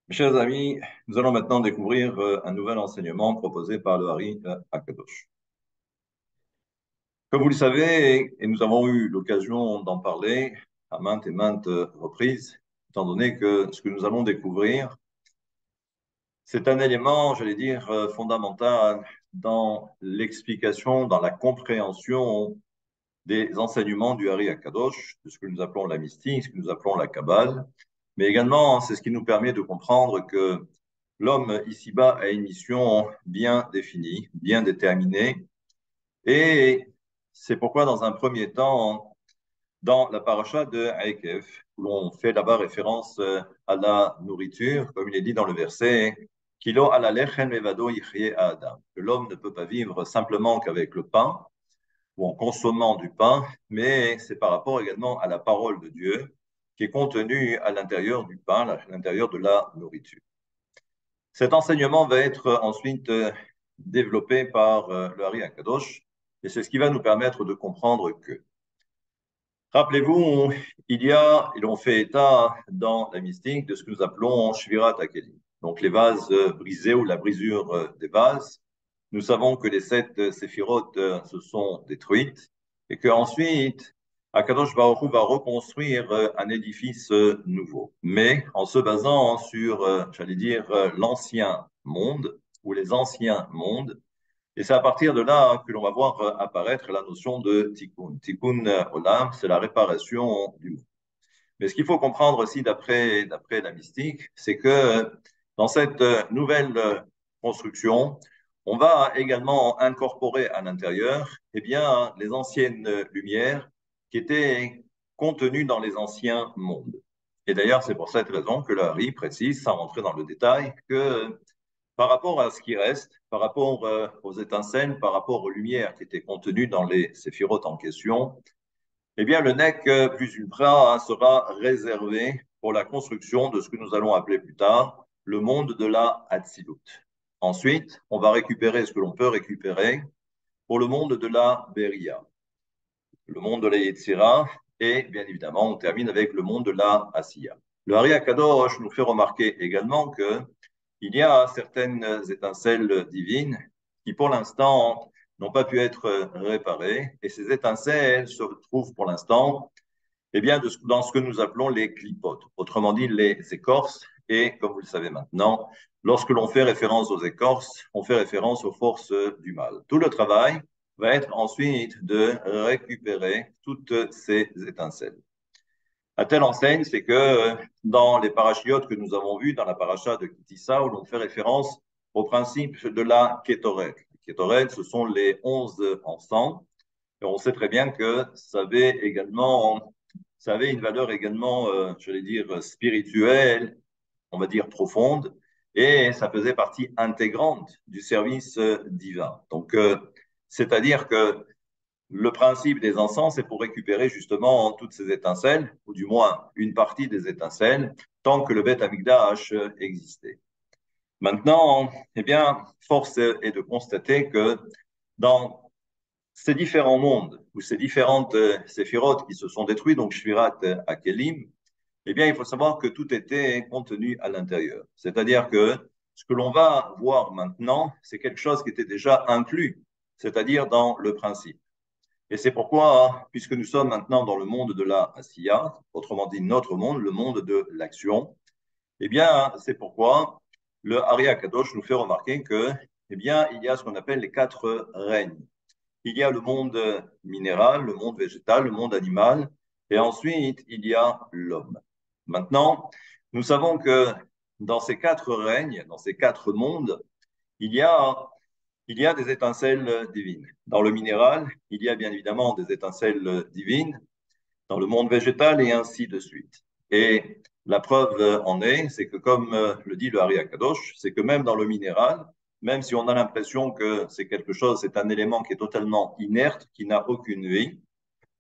Mes chers amis, nous allons maintenant découvrir un nouvel enseignement proposé par le Hari Akadosh. Comme vous le savez, et nous avons eu l'occasion d'en parler à maintes et maintes reprises, étant donné que ce que nous allons découvrir, c'est un élément, j'allais dire, fondamental dans l'explication, dans la compréhension des enseignements du Hari Akadosh, de ce que nous appelons la mystique, ce que nous appelons la Kabbale, mais également c'est ce qui nous permet de comprendre que l'homme ici-bas a une mission bien définie, bien déterminée, et c'est pourquoi dans un premier temps, dans la paracha de Akev, où l'on fait là-bas référence à la nourriture, comme il est dit dans le verset, Kilo ala lechem levado yichye adam, que l'homme ne peut pas vivre simplement qu'avec le pain, ou en consommant du pain, mais c'est par rapport également à la parole de Dieu qui est contenue à l'intérieur du pain, à l'intérieur de la nourriture. Cet enseignement va être ensuite développé par le Hari Akadosh, et c'est ce qui va nous permettre de comprendre que, rappelez-vous, et l'on fait état dans la mystique de ce que nous appelons Shvirat Hakelim, donc les vases brisés ou la brisure des vases. Nous savons que les 7 séphirotes se sont détruites et qu'ensuite, Akadosh Baruch Hu va reconstruire un édifice nouveau, mais en se basant sur, j'allais dire, l'ancien monde ou les anciens mondes. Et c'est à partir de là que l'on va voir apparaître la notion de tikkun. Tikkun olam, c'est la réparation du monde. Mais ce qu'il faut comprendre aussi d'après la mystique, c'est que dans cette nouvelle construction, on va également incorporer à l'intérieur eh bien, les anciennes lumières qui étaient contenues dans les anciens mondes. Et d'ailleurs, c'est pour cette raison que le Hari précise, sans rentrer dans le détail, que par rapport à ce qui reste, par rapport aux étincelles, par rapport aux lumières qui étaient contenues dans les séphirotes en question, eh bien, le NEC plus ultra sera réservé pour la construction de ce que nous allons appeler plus tard le monde de la Hatzilut. Ensuite, on va récupérer ce que l'on peut récupérer pour le monde de la Beria, le monde de la Yetzira, et bien évidemment, on termine avec le monde de la Asiya. Le Hari Akadosh nous fait remarquer également que il y a certaines étincelles divines qui, pour l'instant, n'ont pas pu être réparées. Et ces étincelles se trouvent pour l'instant eh bien, dans ce que nous appelons les clipotes, autrement dit les écorces. Et comme vous le savez maintenant, lorsque l'on fait référence aux écorces, on fait référence aux forces du mal. Tout le travail va être ensuite de récupérer toutes ces étincelles. À telle enseigne, c'est que dans les parachiotes que nous avons vus, dans la paracha de Kitissa, où l'on fait référence au principe de la Kétoret. Les Kétoret, ce sont les 11 encens. Et on sait très bien que ça avait une valeur également, j'allais dire, spirituelle, on va dire profonde, et ça faisait partie intégrante du service divin. Donc, c'est-à-dire que le principe des encens, c'est pour récupérer justement toutes ces étincelles, ou du moins une partie des étincelles, tant que le Beth Amikdash existait. Maintenant, eh bien, force est de constater que dans ces différents mondes, ou ces différentes séphirotes qui se sont détruits, donc Shvirat Akelim, eh bien, il faut savoir que tout était contenu à l'intérieur. C'est-à-dire que ce que l'on va voir maintenant, c'est quelque chose qui était déjà inclus, c'est-à-dire dans le principe. Et c'est pourquoi, puisque nous sommes maintenant dans le monde de la Asiya, autrement dit notre monde, le monde de l'action, eh bien, c'est pourquoi le Hari Akadosh nous fait remarquer que, eh bien, il y a ce qu'on appelle les 4 règnes. Il y a le monde minéral, le monde végétal, le monde animal, et ensuite, il y a l'homme. Maintenant, nous savons que dans ces 4 règnes, dans ces 4 mondes, il y a il y a des étincelles divines. Dans le minéral, il y a bien évidemment des étincelles divines, dans le monde végétal et ainsi de suite. Et la preuve en est, c'est que comme le dit le Hari Akadosh, c'est que même dans le minéral, même si on a l'impression que c'est quelque chose, c'est un élément qui est totalement inerte, qui n'a aucune vie,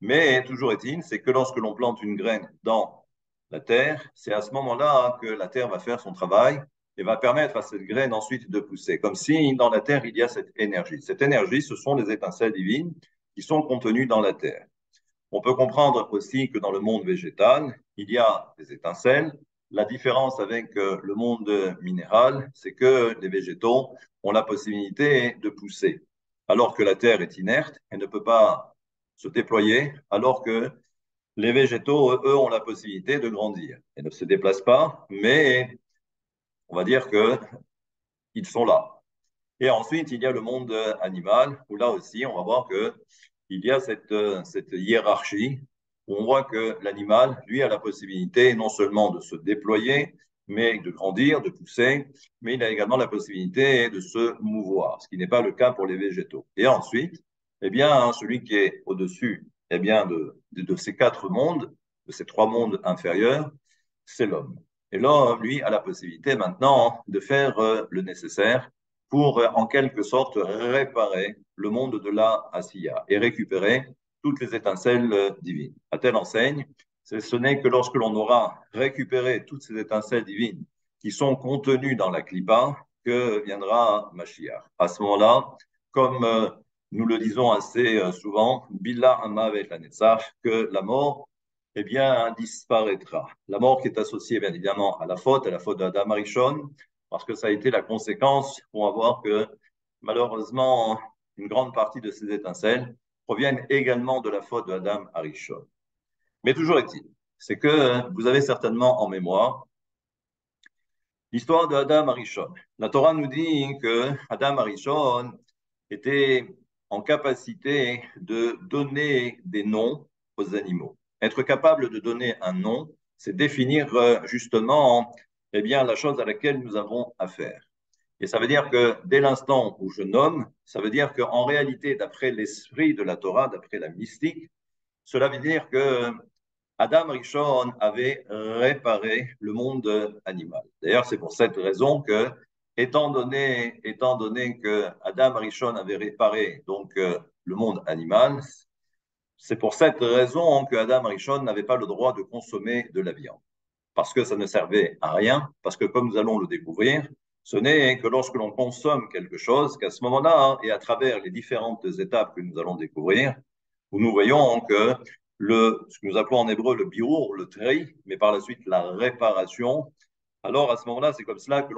mais toujours est-il, c'est que lorsque l'on plante une graine dans la terre, c'est à ce moment-là que la terre va faire son travail et va permettre à cette graine ensuite de pousser, comme si dans la terre, il y a cette énergie. Cette énergie, ce sont les étincelles divines qui sont contenues dans la terre. On peut comprendre aussi que dans le monde végétal, il y a des étincelles, la différence avec le monde minéral, c'est que les végétaux ont la possibilité de pousser, alors que la Terre est inerte et ne peut pas se déployer, alors que les végétaux, eux, ont la possibilité de grandir et ne se déplacent pas, mais on va dire qu'ils sont là. Et ensuite, il y a le monde animal, où là aussi, on va voir qu'il y a cette hiérarchie, où on voit que l'animal, lui, a la possibilité non seulement de se déployer, mais de grandir, de pousser, mais il a également la possibilité de se mouvoir, ce qui n'est pas le cas pour les végétaux. Et ensuite, eh bien, celui qui est au-dessus, eh bien, de ces quatre mondes, de ces trois mondes inférieurs, c'est l'homme. Et l'homme, lui, a la possibilité maintenant de faire le nécessaire pour, en quelque sorte, réparer le monde de la Asiya et récupérer toutes les étincelles divines. À telle enseigne, ce n'est que lorsque l'on aura récupéré toutes ces étincelles divines qui sont contenues dans la Klippa que viendra Mashiach. À ce moment-là, comme nous le disons assez souvent, Billah Amavet la Netzach, que la mort eh bien, disparaîtra. La mort qui est associée, bien évidemment, à la faute d'Adam Arishon, parce que ça a été la conséquence. On va voir que, malheureusement, une grande partie de ces étincelles proviennent également de la faute d'Adam Arishon. Mais toujours est-il, c'est que vous avez certainement en mémoire l'histoire d'Adam Arishon. La Torah nous dit que Adam Arishon était en capacité de donner des noms aux animaux. Être capable de donner un nom, c'est définir justement eh bien, la chose à laquelle nous avons affaire. Et ça veut dire que dès l'instant où je nomme, ça veut dire qu'en réalité, d'après l'esprit de la Torah, d'après la mystique, cela veut dire que Adam Rishon avait réparé le monde animal. D'ailleurs, c'est pour cette raison que, étant donné que Adam Rishon avait réparé donc le monde animal, c'est pour cette raison que Adam Rishon n'avait pas le droit de consommer de la viande, parce que ça ne servait à rien, parce que comme nous allons le découvrir, ce n'est que lorsque l'on consomme quelque chose qu'à ce moment-là, et à travers les différentes étapes que nous allons découvrir, où nous voyons que ce que nous appelons en hébreu le birour, le tri, mais par la suite la réparation, alors à ce moment-là, c'est comme cela que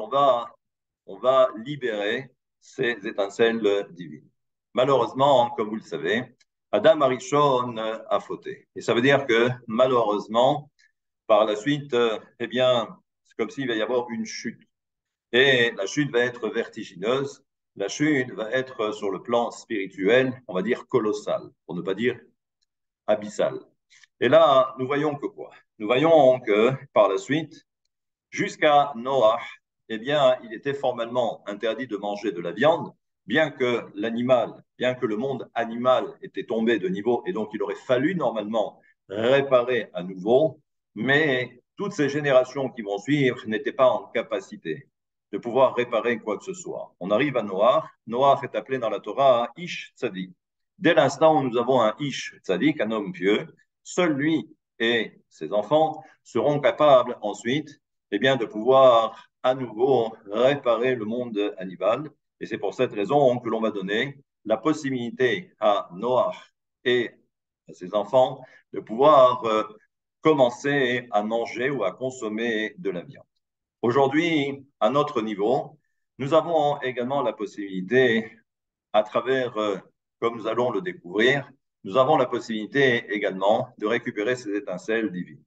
on va libérer ces étincelles divines. Malheureusement, comme vous le savez, Adam Arishon a fauté. Et ça veut dire que malheureusement, par la suite, eh bien, c'est comme s'il va y avoir une chute. Et la chute va être vertigineuse. La chute va être sur le plan spirituel, on va dire colossal, pour ne pas dire abyssal. Et là, nous voyons que quoi? Nous voyons que par la suite, jusqu'à Noah, eh bien, il était formellement interdit de manger de la viande, bien que l'animal, bien que le monde animal était tombé de niveau, et donc il aurait fallu normalement réparer à nouveau, mais toutes ces générations qui vont suivre n'étaient pas en capacité de pouvoir réparer quoi que ce soit. On arrive à Noah. Noah est appelé dans la Torah Ish Tzadik. Dès l'instant où nous avons un Ish Tzadik, un homme pieux, seul lui et ses enfants seront capables ensuite eh bien, de pouvoir à nouveau réparer le monde animal. Et c'est pour cette raison que l'on va donner la possibilité à Noah et à ses enfants de pouvoir commencer à manger ou à consommer de la viande. Aujourd'hui, à notre niveau, nous avons également la possibilité, à travers, comme nous allons le découvrir, nous avons la possibilité également de récupérer ces étincelles divines.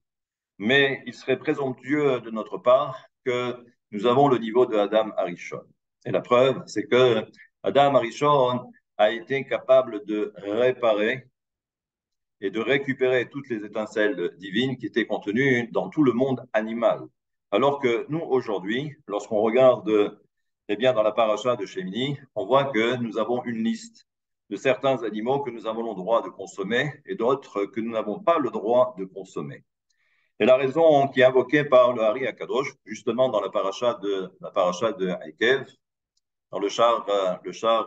Mais il serait présomptueux de notre part que nous avons le niveau de Adam Arishon. Et la preuve, c'est que Adam Arishon a été capable de réparer et de récupérer toutes les étincelles divines qui étaient contenues dans tout le monde animal. Alors que nous, aujourd'hui, lorsqu'on regarde eh bien, dans la paracha de Shemini, on voit que nous avons une liste de certains animaux que nous avons le droit de consommer et d'autres que nous n'avons pas le droit de consommer. Et la raison qui est invoquée par le Hari Akadosh, justement dans la paracha de Ekev, dans le char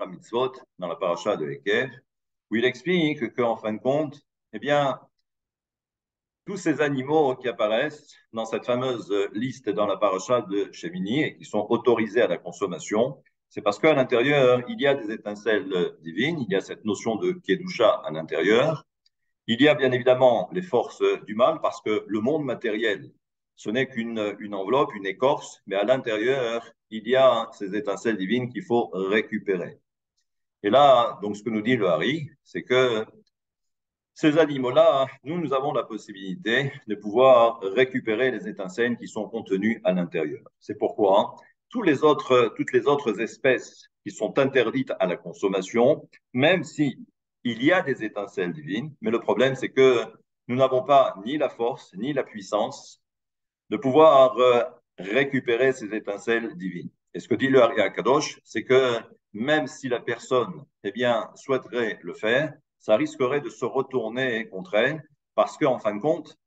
à mitzvot, dans la paracha de Ekev, où il explique qu'en fin de compte, eh bien, tous ces animaux qui apparaissent dans cette fameuse liste dans la paracha de Shemini et qui sont autorisés à la consommation, c'est parce qu'à l'intérieur, il y a des étincelles divines, il y a cette notion de Kedusha à l'intérieur. Il y a bien évidemment les forces du mal parce que le monde matériel, ce n'est qu'une enveloppe, une écorce, mais à l'intérieur, il y a ces étincelles divines qu'il faut récupérer. Et là, donc, ce que nous dit le Hari, c'est que ces animaux-là, nous avons la possibilité de pouvoir récupérer les étincelles qui sont contenues à l'intérieur. C'est pourquoi toutes les autres espèces qui sont interdites à la consommation, même si il y a des étincelles divines, mais le problème, c'est que nous n'avons pas ni la force, ni la puissance de pouvoir récupérer ces étincelles divines. Et ce que dit le Hari Akadosh, c'est que même si la personne souhaiterait le faire, ça risquerait de se retourner contre elle, parce qu'en fin de compte,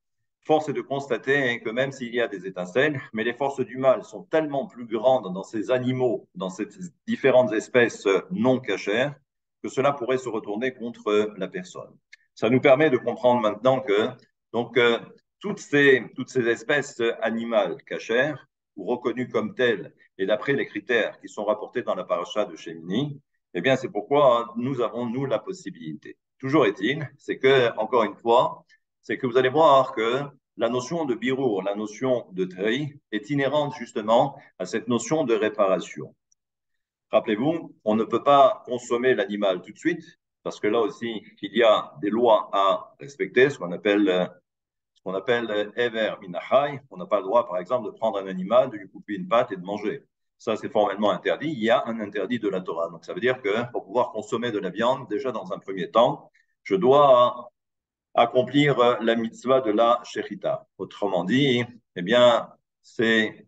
force est de constater que même s'il y a des étincelles, mais les forces du mal sont tellement plus grandes dans ces animaux, dans ces différentes espèces non cachères, que cela pourrait se retourner contre la personne. Ça nous permet de comprendre maintenant que donc, toutes ces espèces animales cachères, ou reconnues comme telles, et d'après les critères qui sont rapportés dans la paracha de Shemini, eh bien, c'est pourquoi nous avons, nous, la possibilité. Toujours est-il, c'est que, encore une fois, c'est que vous allez voir que la notion de birour, la notion de tri, est inhérente justement à cette notion de réparation. Rappelez-vous, on ne peut pas consommer l'animal tout de suite, parce que là aussi, il y a des lois à respecter, ce qu'on appelle Ever Minachai. On n'a pas le droit, par exemple, de prendre un animal, de lui couper une patte et de manger. Ça, c'est formellement interdit. Il y a un interdit de la Torah. Donc, ça veut dire que pour pouvoir consommer de la viande, déjà dans un premier temps, je dois accomplir la mitzvah de la shechita. Autrement dit, eh bien, c'est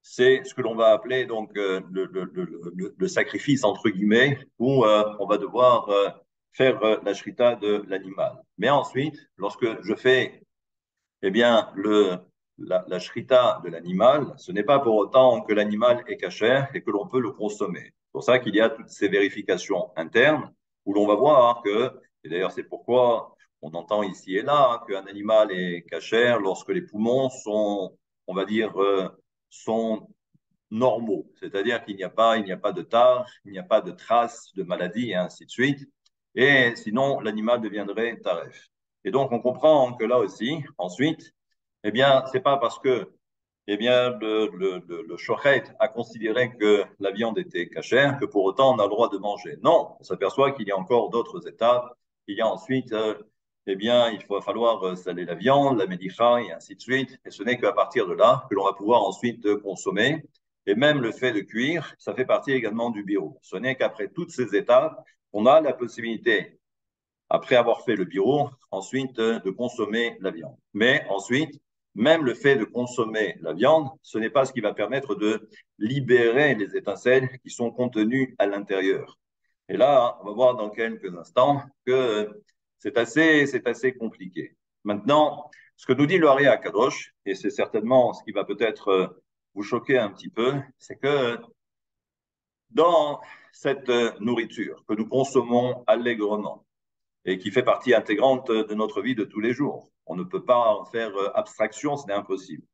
ce que l'on va appeler donc le sacrifice entre guillemets, où on va devoir faire la shrita de l'animal. Mais ensuite, lorsque je fais eh bien, la shrita de l'animal, ce n'est pas pour autant que l'animal est cachère et que l'on peut le consommer. C'est pour ça qu'il y a toutes ces vérifications internes où l'on va voir que, et d'ailleurs c'est pourquoi on entend ici et là qu'un animal est cachère lorsque les poumons sont, on va dire, sont normaux, c'est-à-dire qu'il n'y a pas de tare, il n'y a pas de traces de maladie et ainsi de suite. Et sinon, l'animal deviendrait taref. Et donc, on comprend que là aussi, ensuite, eh bien, c'est pas parce que eh bien, le shochet a considéré que la viande était cachère que pour autant on a le droit de manger. Non, on s'aperçoit qu'il y a encore d'autres étapes. Il y a ensuite, eh bien, il va falloir saler la viande, la médicha et ainsi de suite. Et ce n'est qu'à partir de là que l'on va pouvoir ensuite consommer. Et même le fait de cuire, ça fait partie également du birour. Ce n'est qu'après toutes ces étapes qu'on a la possibilité, après avoir fait le birour, ensuite de consommer la viande. Mais ensuite, même le fait de consommer la viande, ce n'est pas ce qui va permettre de libérer les étincelles qui sont contenues à l'intérieur. Et là, on va voir dans quelques instants que c'est assez compliqué. Maintenant, ce que nous dit le Hari Akadosh, et c'est certainement ce qui va peut-être vous choquer un petit peu, c'est que dans cette nourriture que nous consommons allègrement et qui fait partie intégrante de notre vie de tous les jours, on ne peut pas en faire abstraction, ce n'est impossible.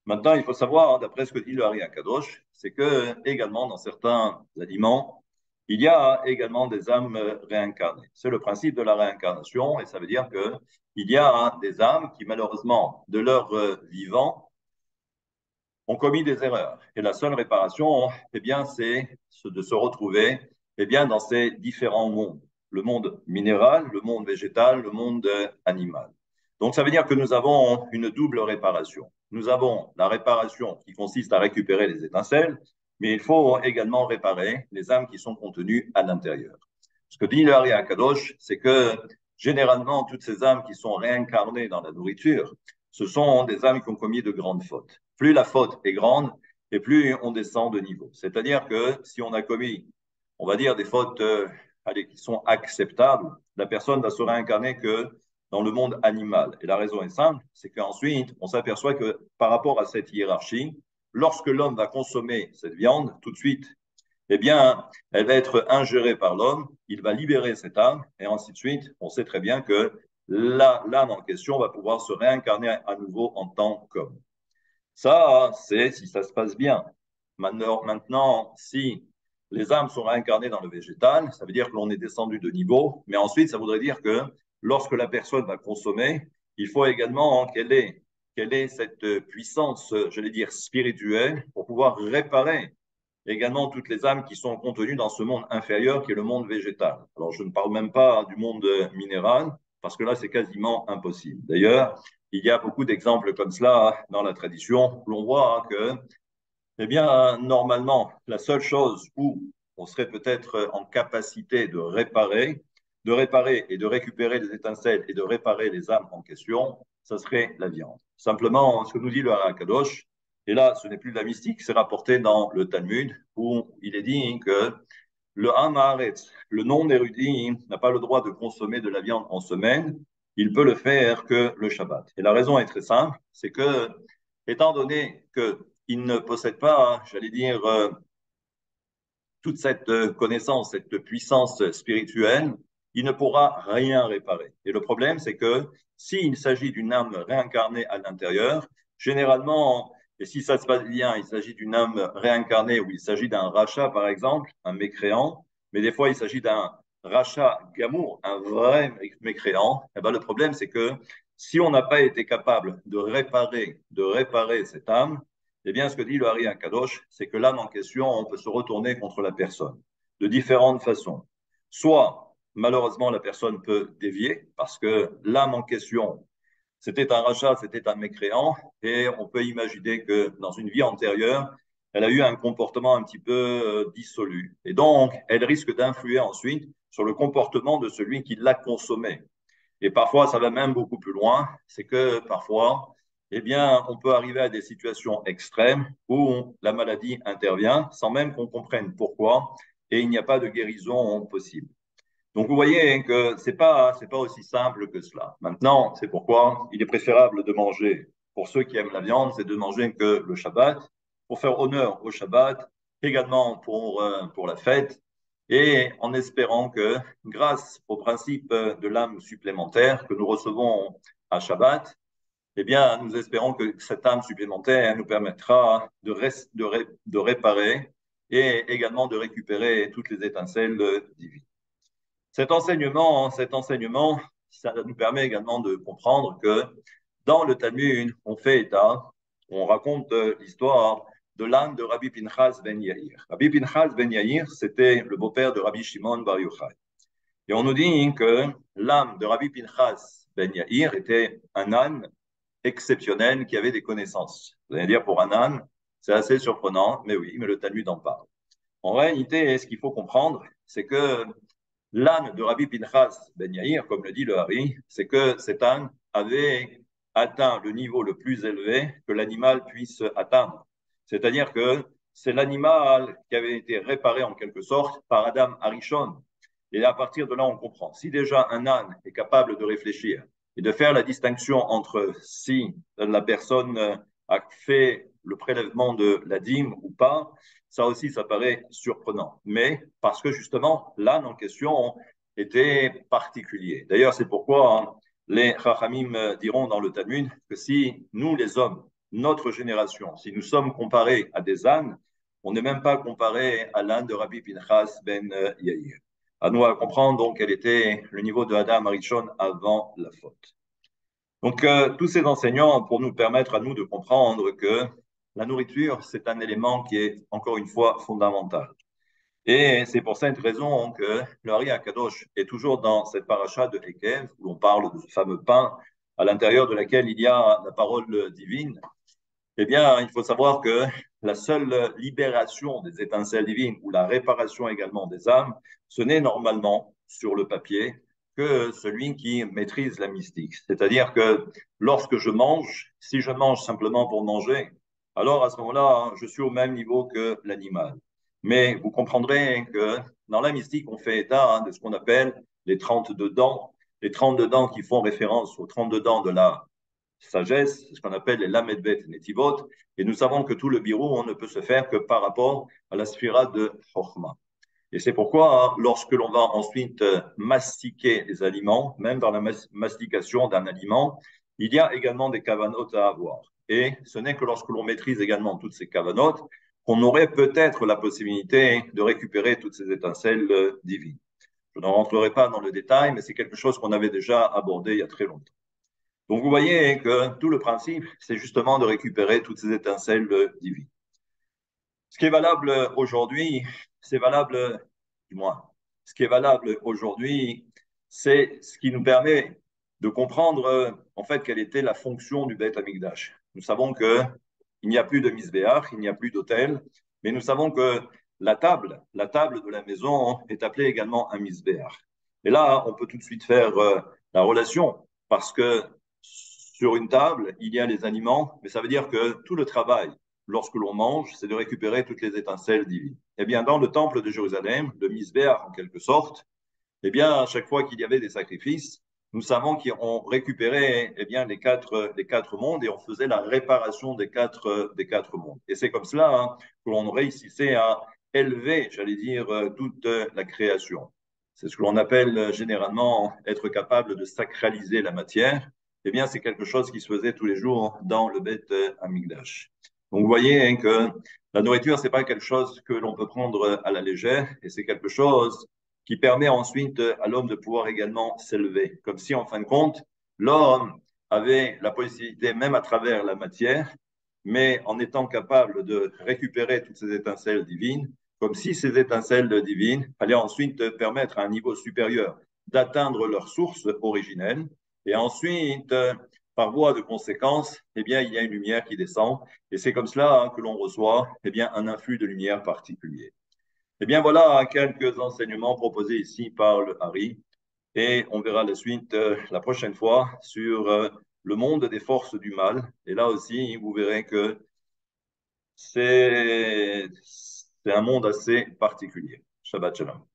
Maintenant, il faut savoir, d'après ce que dit le Hari Akadosh, c'est que également dans certains aliments, il y a également des âmes réincarnées. C'est le principe de la réincarnation et ça veut dire que il y a des âmes qui, malheureusement, de leur vivant, ont commis des erreurs. Et la seule réparation, eh bien, c'est de se retrouver eh bien, dans ces différents mondes. Le monde minéral, le monde végétal, le monde animal. Donc, ça veut dire que nous avons une double réparation. Nous avons la réparation qui consiste à récupérer les étincelles, mais il faut également réparer les âmes qui sont contenues à l'intérieur. Ce que dit le Hari Akadosh, c'est que généralement, toutes ces âmes qui sont réincarnées dans la nourriture, ce sont des âmes qui ont commis de grandes fautes. Plus la faute est grande, et plus on descend de niveau. C'est-à-dire que si on a commis, on va dire, des fautes qui sont acceptables, la personne va se réincarner que dans le monde animal. Et la raison est simple, c'est qu'ensuite, on s'aperçoit que par rapport à cette hiérarchie, lorsque l'homme va consommer cette viande, tout de suite, eh bien, elle va être ingérée par l'homme, il va libérer cette âme, et ainsi de suite. On sait très bien que l'âme en question va pouvoir se réincarner à nouveau en tant qu'homme. Ça, c'est si ça se passe bien. Maintenant, si les âmes sont réincarnées dans le végétal, ça veut dire que l'on est descendu de niveau, mais ensuite, ça voudrait dire que lorsque la personne va consommer, il faut également qu'elle ait quelle est cette puissance, j'allais dire, spirituelle pour pouvoir réparer également toutes les âmes qui sont contenues dans ce monde inférieur qui est le monde végétal. Alors, je ne parle même pas du monde minéral, parce que là, c'est quasiment impossible. D'ailleurs, il y a beaucoup d'exemples comme cela dans la tradition, où l'on voit que, eh bien, normalement, la seule chose où on serait peut-être en capacité de réparer et de récupérer les étincelles et de réparer les âmes en question, ça serait la viande. Simplement, ce que nous dit le Harakadosh, et là, ce n'est plus de la mystique, c'est rapporté dans le Talmud, où il est dit que le Hamaretz, le non-érudit, n'a pas le droit de consommer de la viande en semaine, il peut le faire que le Shabbat. Et la raison est très simple, c'est que, étant donné qu'il ne possède pas, j'allais dire, toute cette connaissance, cette puissance spirituelle, il ne pourra rien réparer. Et le problème, c'est que s'il s'agit d'une âme réincarnée à l'intérieur, généralement, et si ça se passe bien, il s'agit d'une âme réincarnée ou il s'agit d'un rachat, par exemple, un mécréant, mais des fois, il s'agit d'un rachat gamour, un vrai mécréant. Et ben, le problème, c'est que si on n'a pas été capable de réparer cette âme, eh bien, ce que dit le Hari Kadosh, c'est que l'âme en question, on peut se retourner contre la personne de différentes façons. Soit, malheureusement, la personne peut dévier parce que l'âme en question, c'était un rachat, c'était un mécréant, et on peut imaginer que dans une vie antérieure, elle a eu un comportement un petit peu dissolu. Et donc, elle risque d'influer ensuite sur le comportement de celui qui l'a consommé. Et parfois, ça va même beaucoup plus loin. C'est que parfois, eh bien, on peut arriver à des situations extrêmes où la maladie intervient sans même qu'on comprenne pourquoi et il n'y a pas de guérison possible. Donc, vous voyez que c'est pas aussi simple que cela. Maintenant, c'est pourquoi il est préférable de manger, pour ceux qui aiment la viande, c'est de manger que le Shabbat, pour faire honneur au Shabbat, également pour la fête, et en espérant que, grâce au principe de l'âme supplémentaire que nous recevons à Shabbat, eh bien, nous espérons que cette âme supplémentaire nous permettra de réparer et également de récupérer toutes les étincelles divines. Cet enseignement, ça nous permet également de comprendre que dans le Talmud, on fait état, on raconte l'histoire de l'âne de Rabbi Pinchas ben Yair. Rabbi Pinchas ben Yair, c'était le beau-père de Rabbi Shimon bar Yochai. Et on nous dit que l'âme de Rabbi Pinchas ben Yair était un âne exceptionnel qui avait des connaissances. Vous allez dire, pour un âne, c'est assez surprenant, mais oui, mais le Talmud en parle. En réalité, ce qu'il faut comprendre, c'est que l'âne de Rabbi Pinchas ben Yair, comme le dit le Hari, c'est que cet âne avait atteint le niveau le plus élevé que l'animal puisse atteindre. C'est-à-dire que c'est l'animal qui avait été réparé en quelque sorte par Adam Arishon. Et à partir de là, on comprend. Si déjà un âne est capable de réfléchir et de faire la distinction entre si la personne a fait le prélèvement de la dîme ou pas, ça aussi, ça paraît surprenant. Mais parce que justement, l'âne en question était particulier. D'ailleurs, c'est pourquoi les Chachamim diront dans le Talmud que si nous, les hommes, notre génération, si nous sommes comparés à des ânes, on n'est même pas comparé à l'âne de Rabbi Pinchas ben Yair. À nous à comprendre donc quel était le niveau de Adam Arishon avant la faute. Donc, tous ces enseignants pour nous permettre à nous de comprendre que la nourriture, c'est un élément qui est, encore une fois, fondamental. Et c'est pour cette raison que le Hari Akadosh est toujours dans cette paracha de Ekev, où on parle de ce fameux pain à l'intérieur de laquelle il y a la parole divine. Eh bien, il faut savoir que la seule libération des étincelles divines ou la réparation également des âmes, ce n'est normalement sur le papier que celui qui maîtrise la mystique. C'est-à-dire que lorsque je mange, si je mange simplement pour manger, alors à ce moment-là, je suis au même niveau que l'animal. Mais vous comprendrez que dans la mystique, on fait état de ce qu'on appelle les 32 dents, les 32 dents qui font référence aux 32 dents de la sagesse, ce qu'on appelle les lamedbet netivot, et nous savons que tout le birou, on ne peut se faire que par rapport à la sphira de Chokhmah. Et c'est pourquoi, lorsque l'on va ensuite mastiquer les aliments, même dans la mastication d'un aliment, il y a également des kavanotes à avoir. Et ce n'est que lorsque l'on maîtrise également toutes ces kavanotes qu'on aurait peut-être la possibilité de récupérer toutes ces étincelles divines. Je n'en rentrerai pas dans le détail, mais c'est quelque chose qu'on avait déjà abordé il y a très longtemps. Donc, vous voyez que tout le principe, c'est justement de récupérer toutes ces étincelles divines. Ce qui est valable aujourd'hui, c'est valable, du moins, ce qui est valable aujourd'hui, c'est ce qui nous permet de comprendre, en fait, quelle était la fonction du Beth Amikdash. Nous savons que il n'y a plus de misbéach, il n'y a plus d'autel, mais nous savons que la table de la maison est appelée également un misbéach. Et là, on peut tout de suite faire la relation, parce que sur une table, il y a les aliments, mais ça veut dire que tout le travail lorsque l'on mange, c'est de récupérer toutes les étincelles divines. Eh bien, dans le temple de Jérusalem, le misbéach en quelque sorte, eh bien, à chaque fois qu'il y avait des sacrifices, nous savons qu'on récupérait les quatre mondes et on faisait la réparation des quatre mondes. Et c'est comme cela que l'on réussissait à élever, j'allais dire, toute la création. C'est ce que l'on appelle généralement être capable de sacraliser la matière. Eh bien, c'est quelque chose qui se faisait tous les jours dans le Beth Amikdash. Donc, vous voyez hein, que la nourriture, c'est pas quelque chose que l'on peut prendre à la légère, et c'est quelque chose qui permet ensuite à l'homme de pouvoir également s'élever. Comme si, en fin de compte, l'homme avait la possibilité, même à travers la matière, mais en étant capable de récupérer toutes ces étincelles divines, comme si ces étincelles divines allaient ensuite permettre à un niveau supérieur d'atteindre leur source originelle, et ensuite, par voie de conséquence, eh bien, il y a une lumière qui descend, et c'est comme cela que l'on reçoit eh bien, un influx de lumière particulier. Eh bien, voilà quelques enseignements proposés ici par le Harry. Et on verra la suite la prochaine fois sur le monde des forces du mal. Et là aussi, vous verrez que c'est un monde assez particulier. Shabbat shalom.